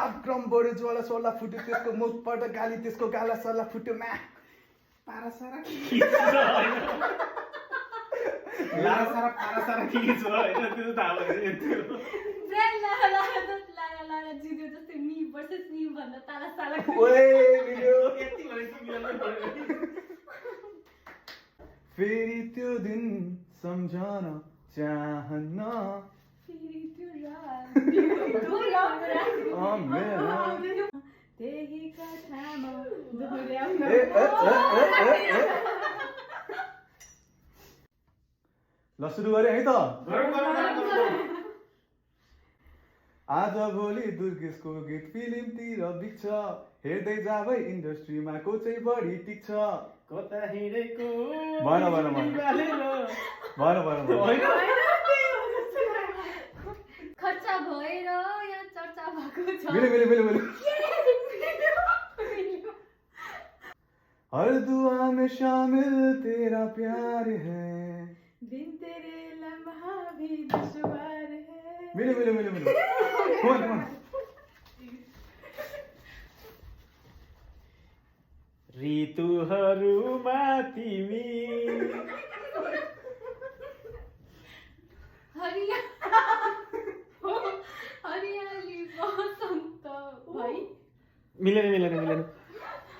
ताप क्रम बढ्यो ज्वाला सोला फुट्यो त्यसको मुखबाट गाली त्यसको गाला सल्ला फुट्यो म्या पारा सारा लारा सारा पारा सारा के छ हैन त्यो त थाहा भएन ब्रान्ड लारा लारा जित्यो जस्तै मी भर्सेस मी भन्दा तारा सारा ओए भिडियो यति भने तिमीलाई पर्यो फेरि त्यो दिन सम्झन चाहन्न फेरि त्यो रात त्यही कथामा दोहोर्याउन ल सुरु गरे है त आज भोलि दुर्गेशको गीत फिल्मतिर बिग्छ हेर्दै जाबै इन्डस्ट्रीमा को चाहिँ बढी टिक्छ कता हिँडेको भन खर्च भएर यहाँ चर्चा भएको छ मिले हर दुआ में शामिल तेरा प्यार है बिन तेरे लम्हा भी दुश्वार है मिले कौन ऋतुहरूमा तिमी हरियाली बसन्त भाइ मिलेन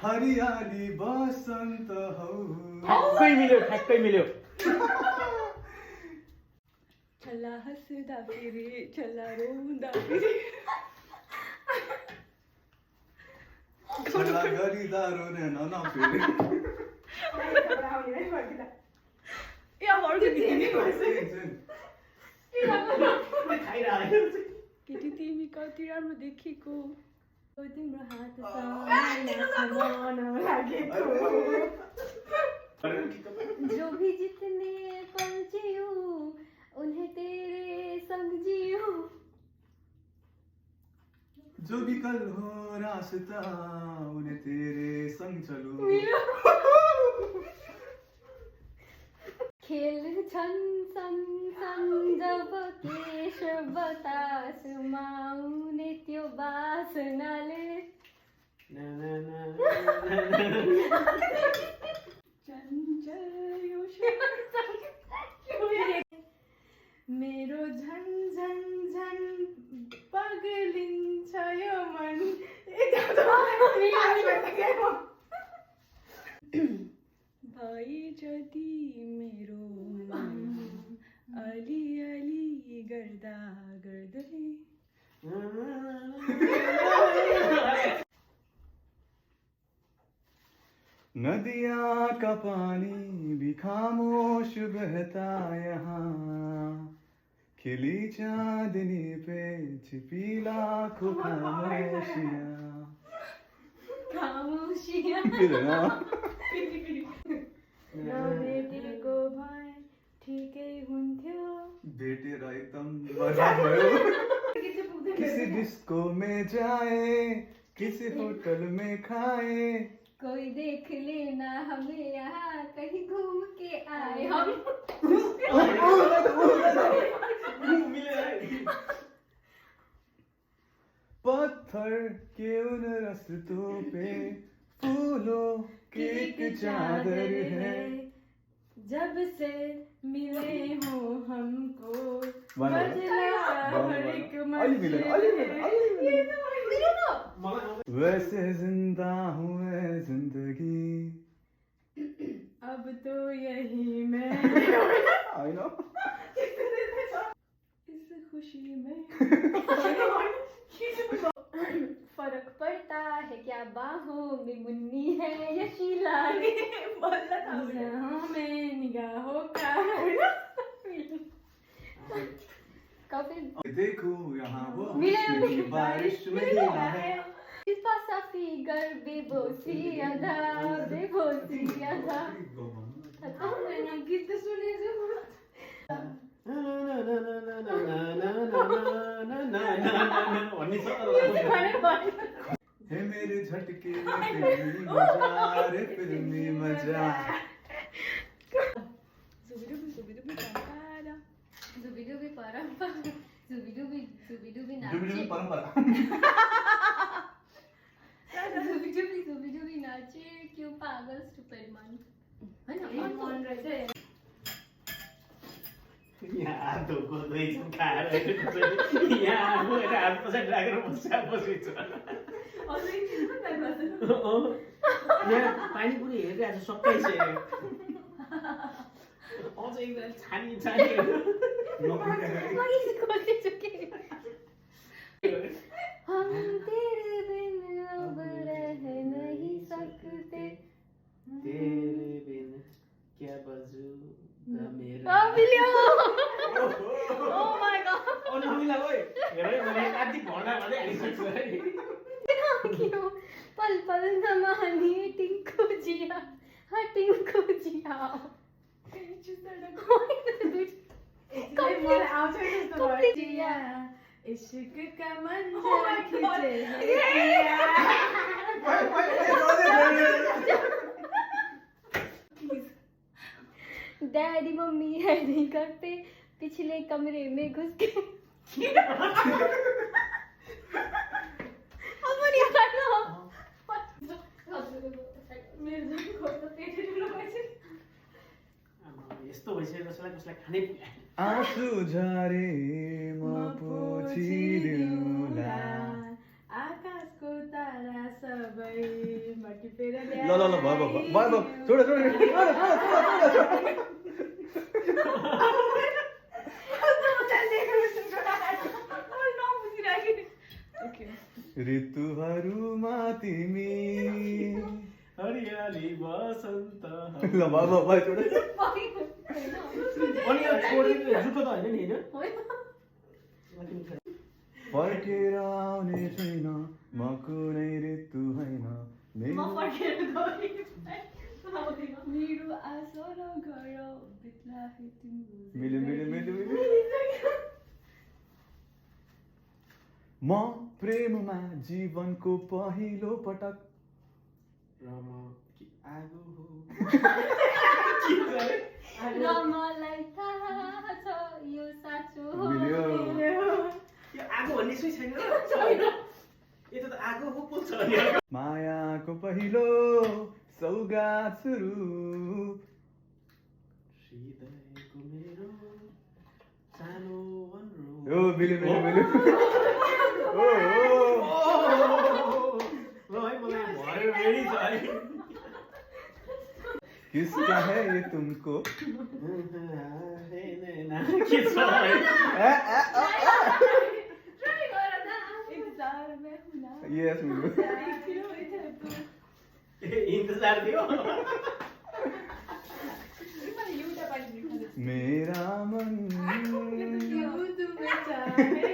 हरियाली बसन्त हौ ठ्याक्कै मिल्यो छल्ला हँस्दा फेरि छल्ला रोउँदा फेरि छल्ला गरिदा रोनेन न फेरि केटी तिमी कति राम्रो देखेको तिम्रो हात जो भी जितने पल जियो उन्हें तेरे संग जियो जो भी कल हो रास्ता उन्हें तेरे संग चलो खेल छन् जब केश बतासमा आउने त्यो बासनाले मेरो झन पगलिन्छ यो मन भाइ जति मेरो मन अलि गर्दा गर्दै नदिया का पानी भी खामोश बहता यहाँ खिली चांदनी पे छिपी लाखों खामोशियाँ नभेटेको भए ठिकै हुन्थ्यो भेटेर एकदम मजा भयो किसी डिस्को में जाए किसी होटल में खाए कोई देख लेना हमें यहाँ कहीं घूम के आए हम पत्थर के उन रस्तों पे फूलों की एक चादर है जब से मिले हो हमको बदला हर एक वैसे जिंदा हूँ मैं जिंदगी अब तो यही मैं I know इस खुशी में फर्क पड़ता है क्या बाहों में मुन्नी है या शीला निगाहों में निगाहों का काफी देखो यहाँ वो मिले की बारिश में गिरा है साफी गर बेबोसी आधा गीत सुने हे मेरे झटके फिल्मी मजा रे फिल्मी मजा जुबिडुबी परम्परा जुबिडुबी परंपरा stupid month. यहाँ हात धोको दुईजना खाएर यहाँ आफू हात पछाडि राखेर बसिरहेको छ यहाँ पानीपुरी हेरिरहेको छ सकाइसक्यो अझ एकजना छानी हम तेरे बिन अब रह नहीं सकते. तेरे बिन क्या बजू मेरा Oh my god. ओ नमिला ओइ हेर मैले आदि भर्ना भन्दै हालिसक्छु है क्यों पल पल नमानी टिंकू जिया हाँ टिंकू जिया इश्क का मंजर खींचे डैडी मम्मी है नहीं करते पिछले कमरे में घुस के अब नहीं करना मेरे जो खोज्दा पेट ठुलो भएछ यस्तो भइसक्यो कसैलाई कसैलाई खानै पुग्यो आँसु झरे म पोछिदिउँला आकाशको तारा सबै मटिपेर ल ल ल भयो छोड ऋतुहरूमा तिमी हरियाली बसन्त ल भयो छोड अनि यो छोडेको जुठो त होइन नि होइन फर्केर आउने छैन म कुनै ऋतु होइन म फर्केर गएँ मेरो आशा र घर भित्र मिल्यो म प्रेममा जीवनको पहिलो पटक र म आगो हो र मलाई थाहा छ यो साँचो हो मिल्यो यो आगो भन्ने सुई छैन र यो त आगो हो पो छ मायाको पहिलो सौगात स्वरूप हृदयको मेरो सानो अनुरोध ओ मिल्यो ओ ल है मलाई भयो रेडी छ है किसका है ये तुमको के छ यस मिल्यो इन्तजार थियो मेरा मन क्यों तुम्हें चाहे